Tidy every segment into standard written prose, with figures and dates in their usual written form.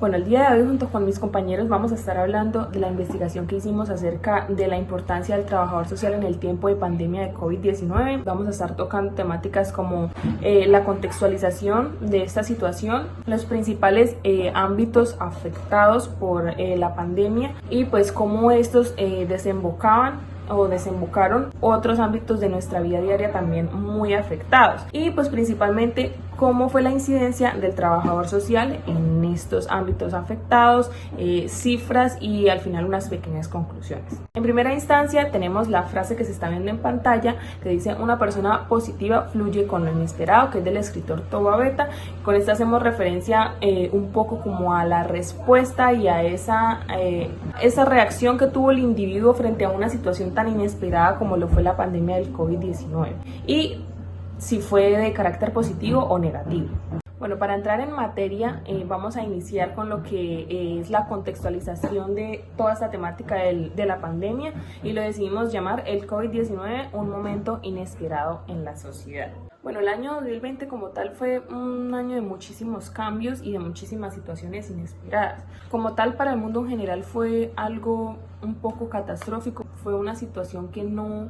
Bueno, el día de hoy junto con mis compañeros vamos a estar hablando de la investigación que hicimos acerca de la importancia del trabajador social en el tiempo de pandemia de COVID-19. Vamos a estar tocando temáticas como la contextualización de esta situación, los principales ámbitos afectados por la pandemia y pues cómo estos desembocaron otros ámbitos de nuestra vida diaria también muy afectados, y pues principalmente cómo fue la incidencia del trabajador social en estos ámbitos afectados, cifras y al final unas pequeñas conclusiones. En primera instancia tenemos la frase que se está viendo en pantalla que dice: una persona positiva fluye con lo inesperado, que es del escritor Toba Beta. Con esta hacemos referencia un poco como a la respuesta y a esa reacción que tuvo el individuo frente a una situación tan inesperada como lo fue la pandemia del COVID-19 y si fue de carácter positivo o negativo. Bueno, para entrar en materia vamos a iniciar con lo que es la contextualización de toda esta temática de la pandemia, y lo decidimos llamar el COVID-19 un momento inesperado en la sociedad. Bueno, el año 2020 como tal fue un año de muchísimos cambios y de muchísimas situaciones inesperadas. Como tal, para el mundo en general fue algo un poco catastrófico, fue una situación que no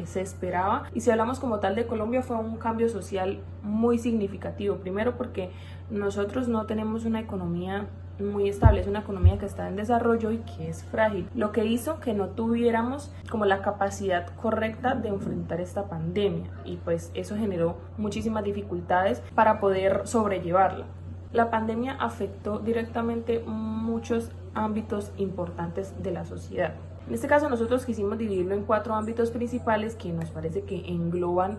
se esperaba, y si hablamos como tal de Colombia fue un cambio social muy significativo. Primero porque nosotros no tenemos una economía muy estable, es una economía que está en desarrollo y que es frágil, lo que hizo que no tuviéramos como la capacidad correcta de enfrentar esta pandemia, y pues eso generó muchísimas dificultades para poder sobrellevarla. La pandemia afectó directamente muchos ámbitos importantes de la sociedad. En este caso nosotros quisimos dividirlo en 4 ámbitos principales que nos parece que engloban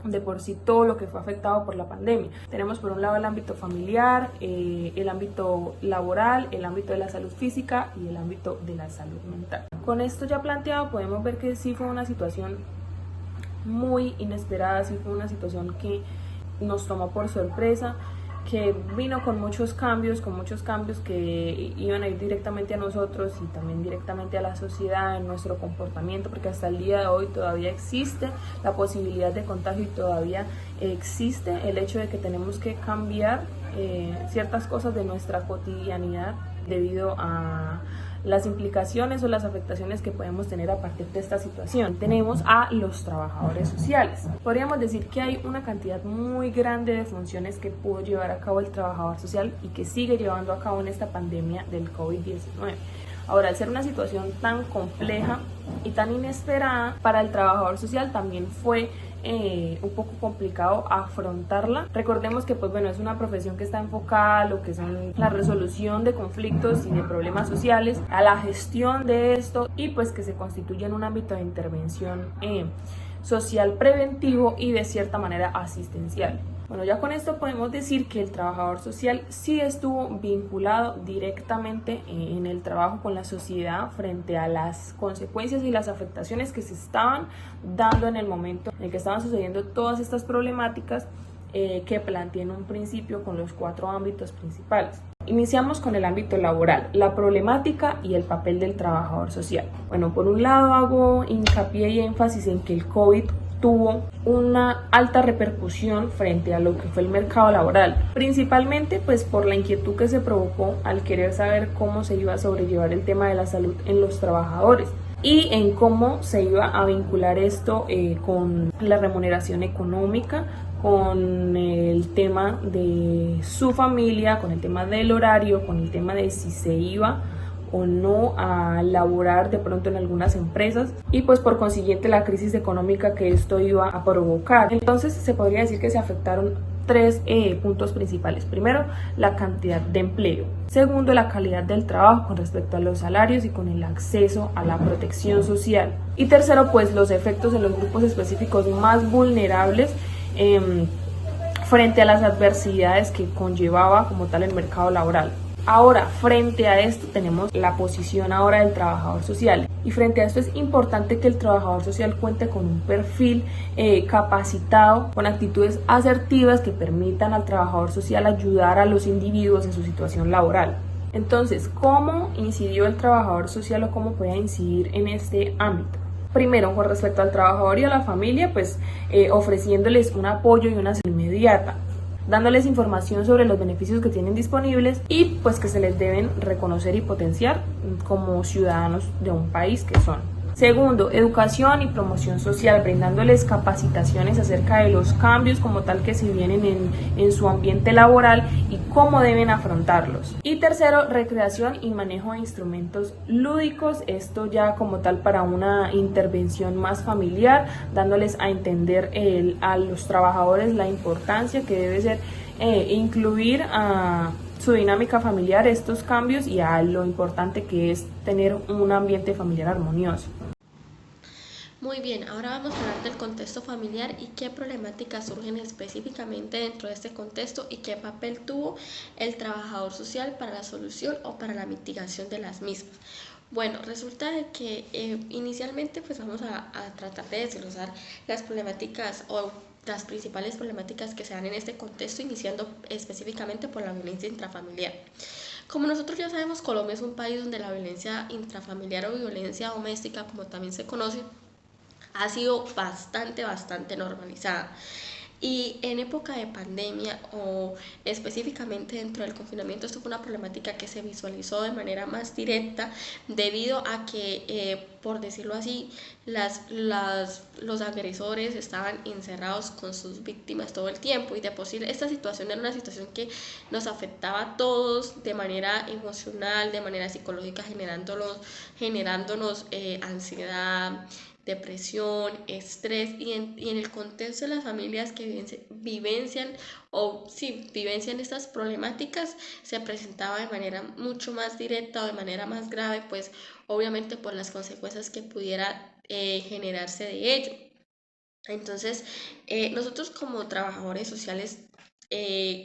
de por sí todo lo que fue afectado por la pandemia. Tenemos por un lado el ámbito familiar, el ámbito laboral, el ámbito de la salud física y el ámbito de la salud mental. Con esto ya planteado podemos ver que sí fue una situación muy inesperada, sí fue una situación que nos tomó por sorpresa, que vino con muchos cambios que iban a ir directamente a nosotros y también directamente a la sociedad, en nuestro comportamiento, porque hasta el día de hoy todavía existe la posibilidad de contagio y todavía existe el hecho de que tenemos que cambiar ciertas cosas de nuestra cotidianidad debido a las implicaciones o las afectaciones que podemos tener a partir de esta situación. Tenemos a los trabajadores sociales. Podríamos decir que hay una cantidad muy grande de funciones que pudo llevar a cabo el trabajador social y que sigue llevando a cabo en esta pandemia del COVID-19. Ahora, al ser una situación tan compleja y tan inesperada, para el trabajador social también fue un poco complicado afrontarla. Recordemos que pues bueno, es una profesión que está enfocada a lo que son la resolución de conflictos y de problemas sociales, a la gestión de esto, y pues que se constituye en un ámbito de intervención social preventivo y de cierta manera asistencial. Bueno, ya con esto podemos decir que el trabajador social sí estuvo vinculado directamente en el trabajo con la sociedad frente a las consecuencias y las afectaciones que se estaban dando en el momento en el que estaban sucediendo todas estas problemáticas que planteé en un principio con los 4 ámbitos principales. Iniciamos con el ámbito laboral, la problemática y el papel del trabajador social. Bueno, por un lado hago hincapié y énfasis en que el COVID tuvo una alta repercusión frente a lo que fue el mercado laboral, principalmente pues por la inquietud que se provocó al querer saber cómo se iba a sobrellevar el tema de la salud en los trabajadores y en cómo se iba a vincular esto con la remuneración económica, con el tema de su familia, con el tema del horario, con el tema de si se iba o no a laborar de pronto en algunas empresas, y pues por consiguiente la crisis económica que esto iba a provocar. Entonces se podría decir que se afectaron 3 puntos principales. Primero, la cantidad de empleo. Segundo, la calidad del trabajo con respecto a los salarios y con el acceso a la protección social. Y tercero, pues los efectos en los grupos específicos más vulnerables frente a las adversidades que conllevaba como tal el mercado laboral. Ahora, frente a esto tenemos la posición ahora del trabajador social, y frente a esto es importante que el trabajador social cuente con un perfil capacitado, con actitudes asertivas que permitan al trabajador social ayudar a los individuos en su situación laboral. Entonces, ¿cómo incidió el trabajador social o cómo puede incidir en este ámbito? Primero, con respecto al trabajador y a la familia, pues ofreciéndoles un apoyo y una asistencia inmediata. dándoles información sobre los beneficios que tienen disponibles y pues que se les deben reconocer y potenciar como ciudadanos de un país que son. Segundo, educación y promoción social, brindándoles capacitaciones acerca de los cambios como tal que se vienen en su ambiente laboral y cómo deben afrontarlos. Y tercero, recreación y manejo de instrumentos lúdicos, esto ya como tal para una intervención más familiar, dándoles a entender a los trabajadores la importancia que debe ser incluir a su dinámica familiar estos cambios y a lo importante que es tener un ambiente familiar armonioso. Muy bien, ahora vamos a hablar del contexto familiar y qué problemáticas surgen específicamente dentro de este contexto y qué papel tuvo el trabajador social para la solución o para la mitigación de las mismas. Bueno, resulta de que inicialmente pues vamos a tratar de desglosar las problemáticas o las principales problemáticas que se dan en este contexto, iniciando específicamente por la violencia intrafamiliar. Como nosotros ya sabemos, Colombia es un país donde la violencia intrafamiliar o violencia doméstica, como también se conoce, ha sido bastante normalizada. Y en época de pandemia o específicamente dentro del confinamiento, esto fue una problemática que se visualizó de manera más directa debido a que, por decirlo así, los agresores estaban encerrados con sus víctimas todo el tiempo y de posible esta situación era una situación que nos afectaba a todos de manera emocional, de manera psicológica, generándonos ansiedad, depresión, estrés y en el contexto de las familias que vivencian estas problemáticas se presentaba de manera mucho más directa o de manera más grave, pues obviamente por las consecuencias que pudiera generarse de ello. Entonces, nosotros como trabajadores sociales,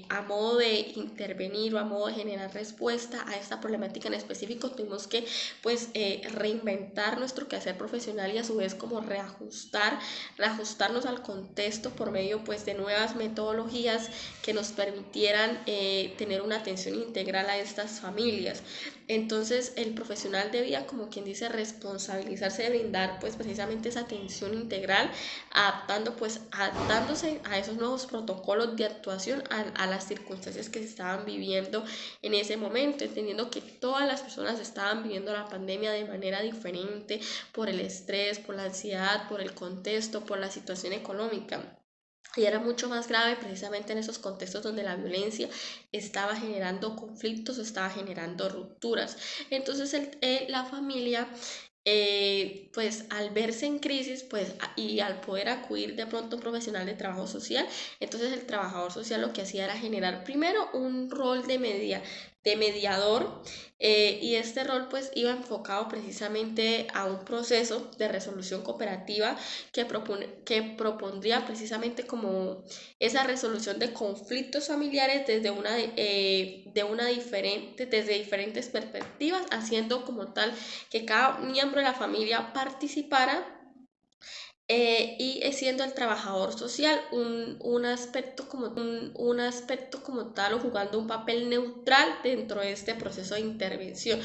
a modo de intervenir o a modo de generar respuesta a esta problemática en específico, tuvimos que pues reinventar nuestro quehacer profesional y a su vez como reajustarnos al contexto por medio pues de nuevas metodologías que nos permitieran tener una atención integral a estas familias. Entonces el profesional debía, como quien dice, responsabilizarse de brindar pues precisamente esa atención integral, adaptándose a esos nuevos protocolos de actuación a las circunstancias que se estaban viviendo en ese momento, entendiendo que todas las personas estaban viviendo la pandemia de manera diferente por el estrés, por la ansiedad, por el contexto, por la situación económica. Y era mucho más grave precisamente en esos contextos donde la violencia estaba generando conflictos o estaba generando rupturas. Entonces la familia, pues al verse en crisis pues, y al poder acudir de pronto a un profesional de trabajo social, entonces el trabajador social lo que hacía era generar primero un rol de mediador, y este rol pues iba enfocado precisamente a un proceso de resolución cooperativa que propondría precisamente como esa resolución de conflictos familiares desde diferentes perspectivas, haciendo como tal que cada miembro de la familia participara, y siendo el trabajador social un aspecto como tal o jugando un papel neutral dentro de este proceso de intervención,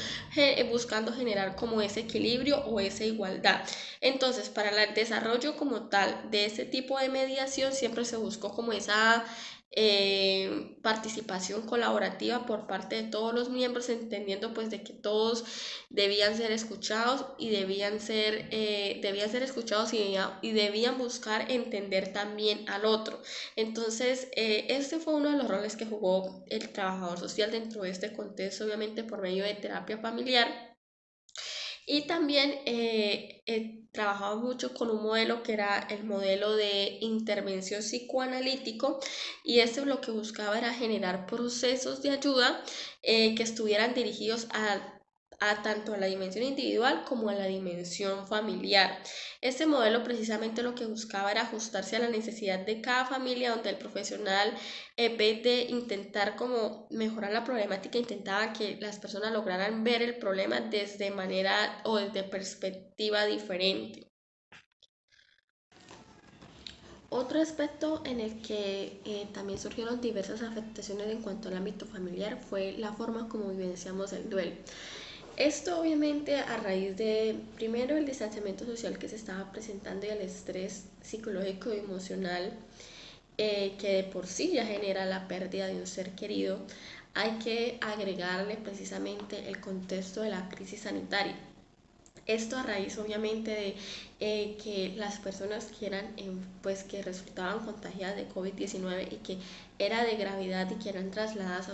buscando generar como ese equilibrio o esa igualdad. Entonces, para el desarrollo como tal de este tipo de mediación siempre se buscó como esa participación colaborativa por parte de todos los miembros, entendiendo pues de que todos debían ser escuchados y debían ser escuchados y debían buscar entender también al otro. Entonces, este fue uno de los roles que jugó el trabajador social dentro de este contexto, obviamente por medio de terapia familiar. Y también trabajaba mucho con un modelo que era el modelo de intervención psicoanalítico, y este lo que buscaba era generar procesos de ayuda que estuvieran dirigidos a tanto a la dimensión individual como a la dimensión familiar. Este modelo precisamente lo que buscaba era ajustarse a la necesidad de cada familia, donde el profesional, en vez de intentar como mejorar la problemática, intentaba que las personas lograran ver el problema desde manera o desde perspectiva diferente. Otro aspecto en el que también surgieron diversas afectaciones en cuanto al ámbito familiar fue la forma como vivenciamos el duelo. Esto obviamente a raíz de, primero, el distanciamiento social que se estaba presentando y el estrés psicológico y emocional, que de por sí ya genera la pérdida de un ser querido, hay que agregarle precisamente el contexto de la crisis sanitaria. Esto a raíz obviamente de que las personas que eran pues que resultaban contagiadas de COVID-19 y que era de gravedad y que eran trasladadas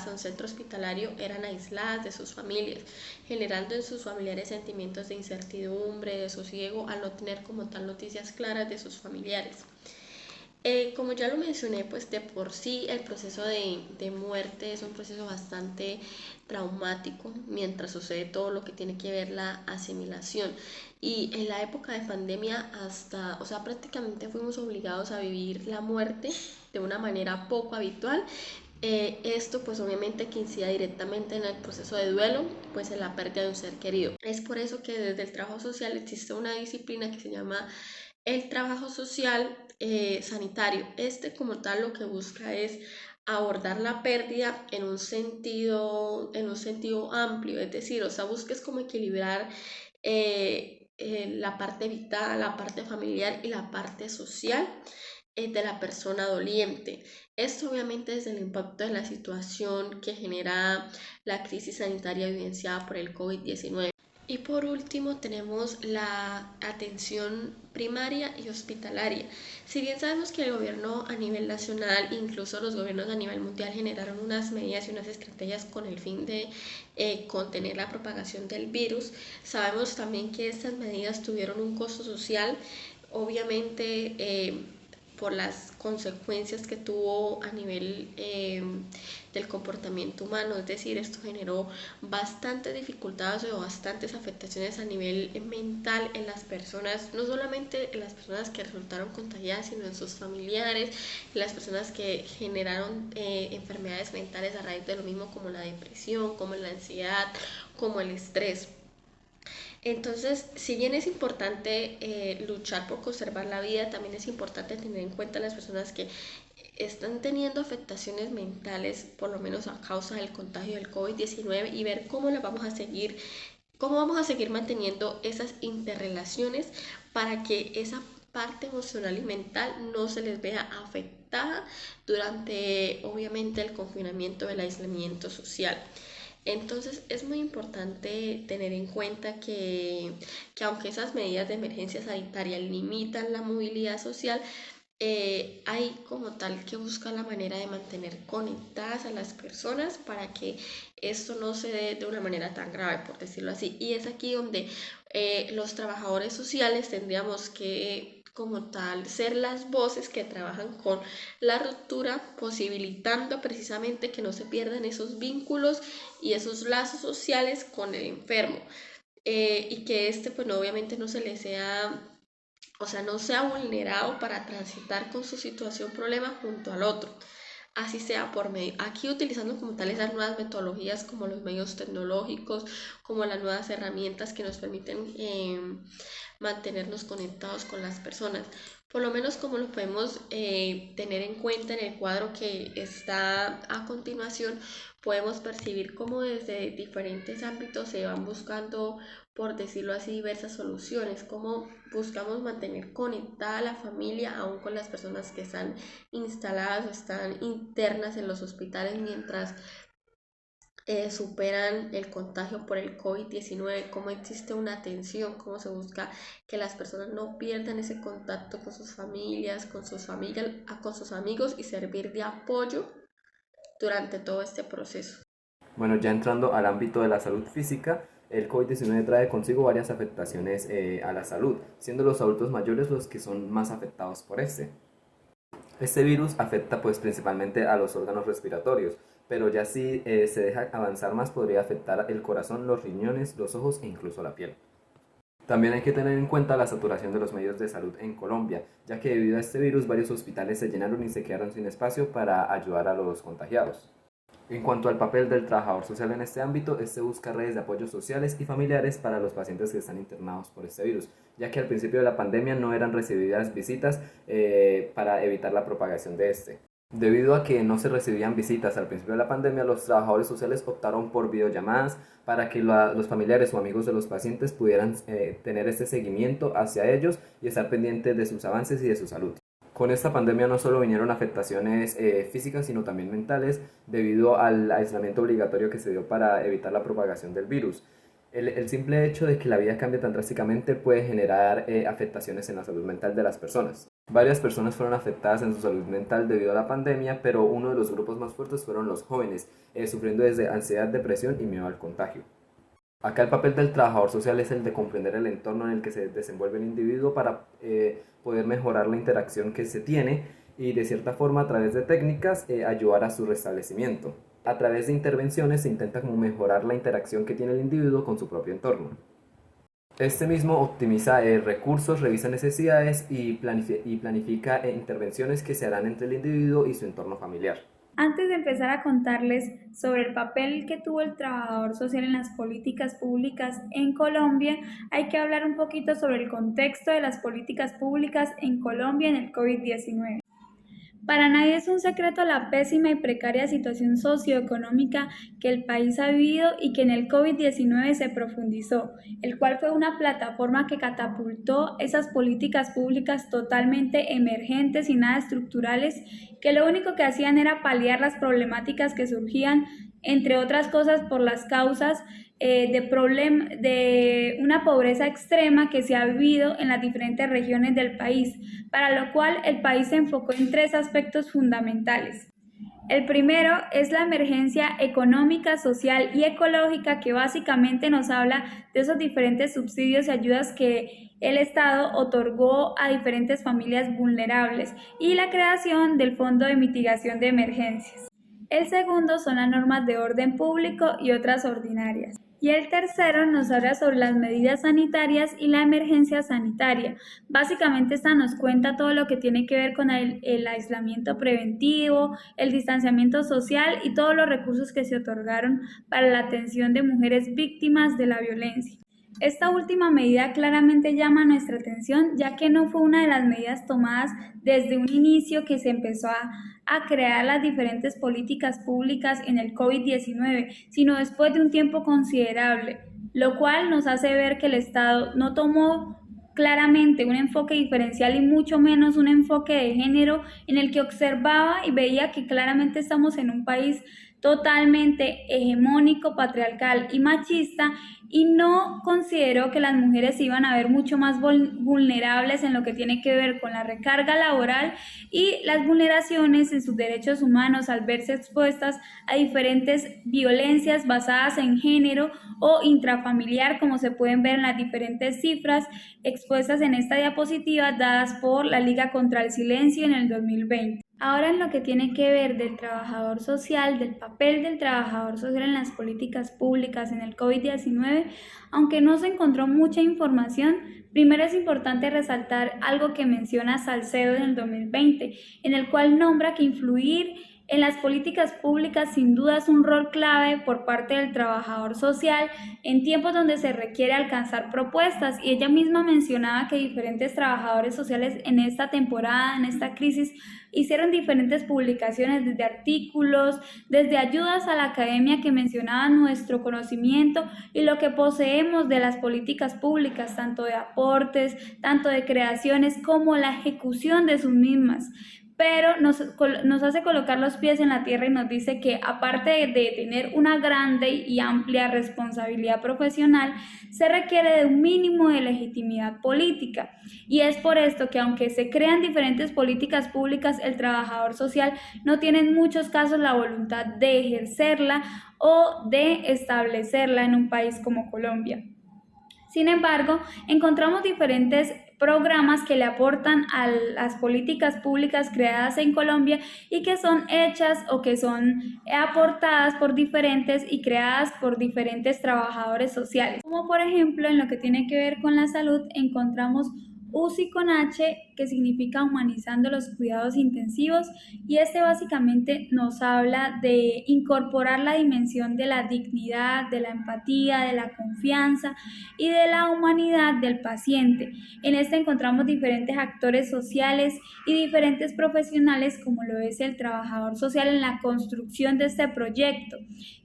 a un centro hospitalario eran aisladas de sus familias, generando en sus familiares sentimientos de incertidumbre, de sosiego, al no tener como tal noticias claras de sus familiares. Como ya lo mencioné, pues de por sí el proceso de muerte es un proceso bastante traumático mientras sucede todo lo que tiene que ver la asimilación. Y en la época de pandemia hasta, o sea, prácticamente fuimos obligados a vivir la muerte de una manera poco habitual. Esto pues obviamente que incida directamente en el proceso de duelo, pues en la pérdida de un ser querido. Es por eso que desde el trabajo social existe una disciplina que se llama el trabajo social sanitario. Este como tal lo que busca es abordar la pérdida en un sentido amplio, es decir, o sea, busques como equilibrar la parte vital, la parte familiar y la parte social de la persona doliente. Esto obviamente es el impacto de la situación que genera la crisis sanitaria vivenciada por el COVID-19. Y por último tenemos la atención primaria y hospitalaria. Si bien sabemos que el gobierno a nivel nacional, incluso los gobiernos a nivel mundial generaron unas medidas y unas estrategias con el fin de contener la propagación del virus, sabemos también que estas medidas tuvieron un costo social, obviamente por las consecuencias que tuvo a nivel del comportamiento humano, es decir, esto generó bastantes dificultades o bastantes afectaciones a nivel mental en las personas, no solamente en las personas que resultaron contagiadas, sino en sus familiares, en las personas que generaron enfermedades mentales a raíz de lo mismo, como la depresión, como la ansiedad, como el estrés. Entonces, si bien es importante luchar por conservar la vida, también es importante tener en cuenta a las personas que están teniendo afectaciones mentales, por lo menos a causa del contagio del COVID-19, y ver cómo vamos a seguir manteniendo esas interrelaciones para que esa parte emocional y mental no se les vea afectada durante, obviamente, el confinamiento, el aislamiento social. Entonces es muy importante tener en cuenta que aunque esas medidas de emergencia sanitaria limitan la movilidad social, hay como tal que buscar la manera de mantener conectadas a las personas para que esto no se dé de una manera tan grave, por decirlo así. Y es aquí donde los trabajadores sociales tendríamos que como tal ser las voces que trabajan con la ruptura, posibilitando precisamente que no se pierdan esos vínculos y esos lazos sociales con el enfermo, y que pues no, obviamente no se le sea, o sea, no sea vulnerado para transitar con su situación problema junto al otro, así sea por medio, aquí utilizando como tal esas nuevas metodologías como los medios tecnológicos, como las nuevas herramientas que nos permiten mantenernos conectados con las personas. Por lo menos como lo podemos tener en cuenta en el cuadro que está a continuación, podemos percibir cómo desde diferentes ámbitos se van buscando, por decirlo así, diversas soluciones, cómo buscamos mantener conectada a la familia aún con las personas que están instaladas o están internas en los hospitales mientras superan el contagio por el COVID-19, cómo existe una atención, cómo se busca que las personas no pierdan ese contacto con sus familias, con sus amigos y servir de apoyo durante todo este proceso. Bueno, ya entrando al ámbito de la salud física, el COVID-19 trae consigo varias afectaciones a la salud, siendo los adultos mayores los que son más afectados por este. Este virus afecta pues principalmente a los órganos respiratorios, pero ya si se deja avanzar más podría afectar el corazón, los riñones, los ojos e incluso la piel. También hay que tener en cuenta la saturación de los medios de salud en Colombia, ya que debido a este virus varios hospitales se llenaron y se quedaron sin espacio para ayudar a los contagiados. En cuanto al papel del trabajador social en este ámbito, este busca redes de apoyo sociales y familiares para los pacientes que están internados por este virus, ya que al principio de la pandemia no eran recibidas visitas para evitar la propagación de este. Debido a que no se recibían visitas al principio de la pandemia, los trabajadores sociales optaron por videollamadas para que los familiares o amigos de los pacientes pudieran tener este seguimiento hacia ellos y estar pendientes de sus avances y de su salud. Con esta pandemia no solo vinieron afectaciones físicas, sino también mentales, debido al aislamiento obligatorio que se dio para evitar la propagación del virus. El simple hecho de que la vida cambie tan drásticamente puede generar afectaciones en la salud mental de las personas. Varias personas fueron afectadas en su salud mental debido a la pandemia, pero uno de los grupos más fuertes fueron los jóvenes, sufriendo desde ansiedad, depresión y miedo al contagio. Acá el papel del trabajador social es el de comprender el entorno en el que se desenvuelve el individuo para poder mejorar la interacción que se tiene y de cierta forma a través de técnicas ayudar a su restablecimiento. A través de intervenciones se intenta como mejorar la interacción que tiene el individuo con su propio entorno. Este mismo optimiza recursos, revisa necesidades y planifica intervenciones que se harán entre el individuo y su entorno familiar. Antes de empezar a contarles sobre el papel que tuvo el trabajador social en las políticas públicas en Colombia, hay que hablar un poquito sobre el contexto de las políticas públicas en Colombia en el COVID-19. Para nadie es un secreto la pésima y precaria situación socioeconómica que el país ha vivido y que en el COVID-19 se profundizó, el cual fue una plataforma que catapultó esas políticas públicas totalmente emergentes y nada estructurales, que lo único que hacían era paliar las problemáticas que surgían, entre otras cosas, por las causas de una pobreza extrema que se ha vivido en las diferentes regiones del país, para lo cual el país se enfocó en 3 aspectos fundamentales. El primero es la emergencia económica, social y ecológica, que básicamente nos habla de esos diferentes subsidios y ayudas que el Estado otorgó a diferentes familias vulnerables, y la creación del Fondo de Mitigación de Emergencias. El segundo son las normas de orden público y otras ordinarias. Y el tercero nos habla sobre las medidas sanitarias y la emergencia sanitaria. Básicamente esta nos cuenta todo lo que tiene que ver con el aislamiento preventivo, el distanciamiento social y todos los recursos que se otorgaron para la atención de mujeres víctimas de la violencia. Esta última medida claramente llama nuestra atención, ya que no fue una de las medidas tomadas desde un inicio que se empezó a crear las diferentes políticas públicas en el COVID-19, sino después de un tiempo considerable, lo cual nos hace ver que el Estado no tomó claramente un enfoque diferencial y mucho menos un enfoque de género, en el que observaba y veía que claramente estamos en un país totalmente hegemónico, patriarcal y machista, y no consideró que las mujeres se iban a ver mucho más vulnerables en lo que tiene que ver con la recarga laboral y las vulneraciones en sus derechos humanos al verse expuestas a diferentes violencias basadas en género o intrafamiliar, como se pueden ver en las diferentes cifras expuestas en esta diapositiva dadas por la Liga contra el Silencio en el 2020. Ahora, en lo que tiene que ver del trabajador social, del papel del trabajador social en las políticas públicas en el COVID-19, aunque no se encontró mucha información, primero es importante resaltar algo que menciona Salcedo en el 2020, en el cual nombra que influir en las políticas públicas sin duda es un rol clave por parte del trabajador social en tiempos donde se requiere alcanzar propuestas, y ella misma mencionaba que diferentes trabajadores sociales en esta temporada, en esta crisis, hicieron diferentes publicaciones, desde artículos, desde ayudas a la academia que mencionaban nuestro conocimiento y lo que poseemos de las políticas públicas, tanto de aportes, tanto de creaciones como la ejecución de sus mismas. Pero nos hace colocar los pies en la tierra y nos dice que aparte de tener una grande y amplia responsabilidad profesional, se requiere de un mínimo de legitimidad política. Y es por esto que, aunque se crean diferentes políticas públicas, el trabajador social no tiene en muchos casos la voluntad de ejercerla o de establecerla en un país como Colombia. Sin embargo, encontramos diferentes programas que le aportan a las políticas públicas creadas en Colombia y que son hechas o que son aportadas por diferentes y creadas por diferentes trabajadores sociales. Como por ejemplo, en lo que tiene que ver con la salud, encontramos UCI con H, que significa Humanizando los Cuidados Intensivos, y este básicamente nos habla de incorporar la dimensión de la dignidad, de la empatía, de la confianza y de la humanidad del paciente. En este encontramos diferentes actores sociales y diferentes profesionales, como lo es el trabajador social, en la construcción de este proyecto,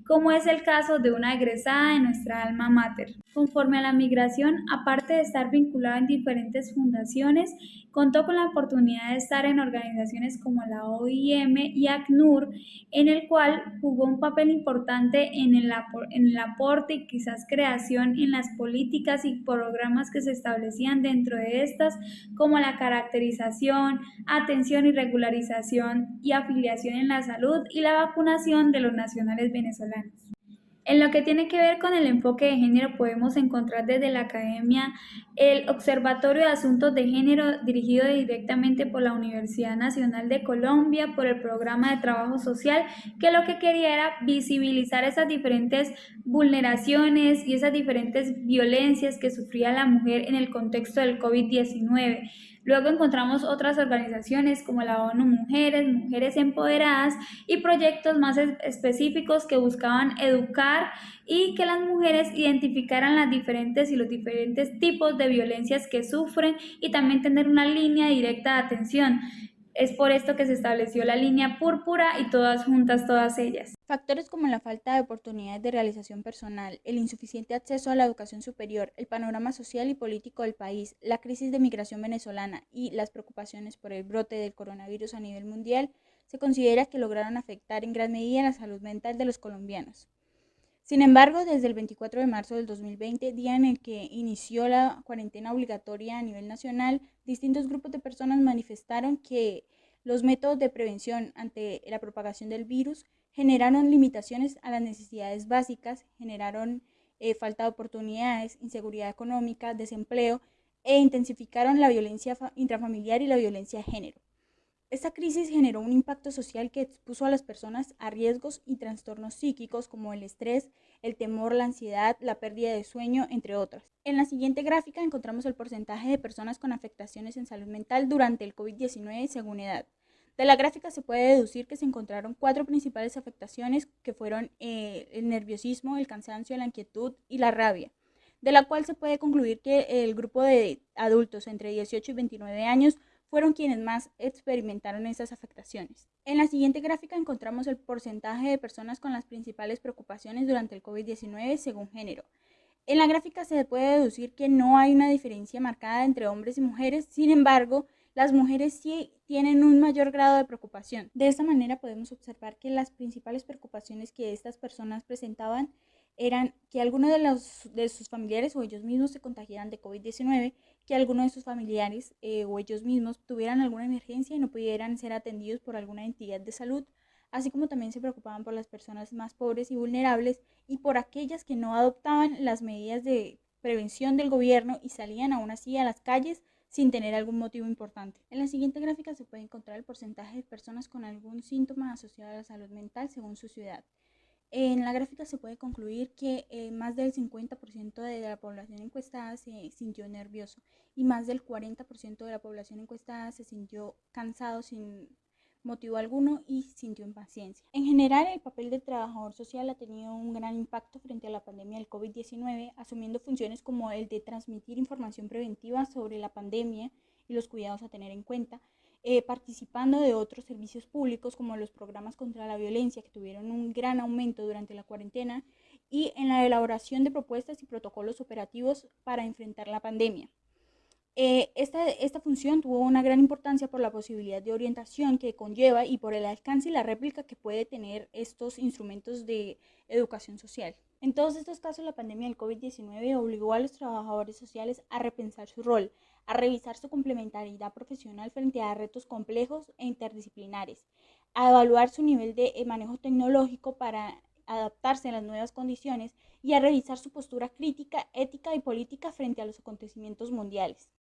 como es el caso de una egresada de nuestra alma mater. Conforme a la migración, aparte de estar vinculado en diferentes fundaciones, contó con la oportunidad de estar en organizaciones como la OIM y ACNUR, en el cual jugó un papel importante en el aporte y quizás creación en las políticas y programas que se establecían dentro de estas, como la caracterización, atención y regularización y afiliación en la salud y la vacunación de los nacionales venezolanos. En lo que tiene que ver con el enfoque de género, podemos encontrar desde la academia el Observatorio de Asuntos de Género, dirigido directamente por la Universidad Nacional de Colombia, por el Programa de Trabajo Social, que lo que quería era visibilizar esas diferentes vulneraciones y esas diferentes violencias que sufría la mujer en el contexto del COVID-19. Luego encontramos otras organizaciones como la ONU Mujeres, Mujeres Empoderadas y proyectos más específicos que buscaban educar y que las mujeres identificaran las diferentes y los diferentes tipos de violencias que sufren y también tener una línea directa de atención. Es por esto que se estableció la línea púrpura y todas juntas, todas ellas. Factores como la falta de oportunidades de realización personal, el insuficiente acceso a la educación superior, el panorama social y político del país, la crisis de migración venezolana y las preocupaciones por el brote del coronavirus a nivel mundial, se considera que lograron afectar en gran medida la salud mental de los colombianos. Sin embargo, desde el 24 de marzo del 2020, día en el que inició la cuarentena obligatoria a nivel nacional, distintos grupos de personas manifestaron que los métodos de prevención ante la propagación del virus generaron limitaciones a las necesidades básicas, generaron falta de oportunidades, inseguridad económica, desempleo e intensificaron la violencia intrafamiliar y la violencia de género. Esta crisis generó un impacto social que expuso a las personas a riesgos y trastornos psíquicos como el estrés, el temor, la ansiedad, la pérdida de sueño, entre otros. En la siguiente gráfica encontramos el porcentaje de personas con afectaciones en salud mental durante el COVID-19 según edad. De la gráfica se puede deducir que se encontraron 4 principales afectaciones que fueron el nerviosismo, el cansancio, la inquietud y la rabia, de la cual se puede concluir que el grupo de adultos entre 18 y 29 años fueron quienes más experimentaron esas afectaciones. En la siguiente gráfica encontramos el porcentaje de personas con las principales preocupaciones durante el COVID-19 según género. En la gráfica se puede deducir que no hay una diferencia marcada entre hombres y mujeres, sin embargo, las mujeres sí tienen un mayor grado de preocupación. De esta manera podemos observar que las principales preocupaciones que estas personas presentaban eran que alguno de sus familiares o ellos mismos se contagiaran de COVID-19, que alguno de sus familiares o ellos mismos tuvieran alguna emergencia y no pudieran ser atendidos por alguna entidad de salud, así como también se preocupaban por las personas más pobres y vulnerables y por aquellas que no adoptaban las medidas de prevención del gobierno y salían aún así a las calles sin tener algún motivo importante. En la siguiente gráfica se puede encontrar el porcentaje de personas con algún síntoma asociado a la salud mental según su ciudad. En la gráfica se puede concluir que más del 50% de la población encuestada se sintió nervioso y más del 40% de la población encuestada se sintió cansado sin motivo alguno y sintió impaciencia. En general, el papel del trabajador social ha tenido un gran impacto frente a la pandemia del COVID-19, asumiendo funciones como el de transmitir información preventiva sobre la pandemia y los cuidados a tener en cuenta, participando de otros servicios públicos como los programas contra la violencia que tuvieron un gran aumento durante la cuarentena y en la elaboración de propuestas y protocolos operativos para enfrentar la pandemia. Esta función tuvo una gran importancia por la posibilidad de orientación que conlleva y por el alcance y la réplica que puede tener estos instrumentos de educación social. En todos estos casos, la pandemia del COVID-19 obligó a los trabajadores sociales a repensar su rol, a revisar su complementariedad profesional frente a retos complejos e interdisciplinares, a evaluar su nivel de manejo tecnológico para adaptarse a las nuevas condiciones y a revisar su postura crítica, ética y política frente a los acontecimientos mundiales.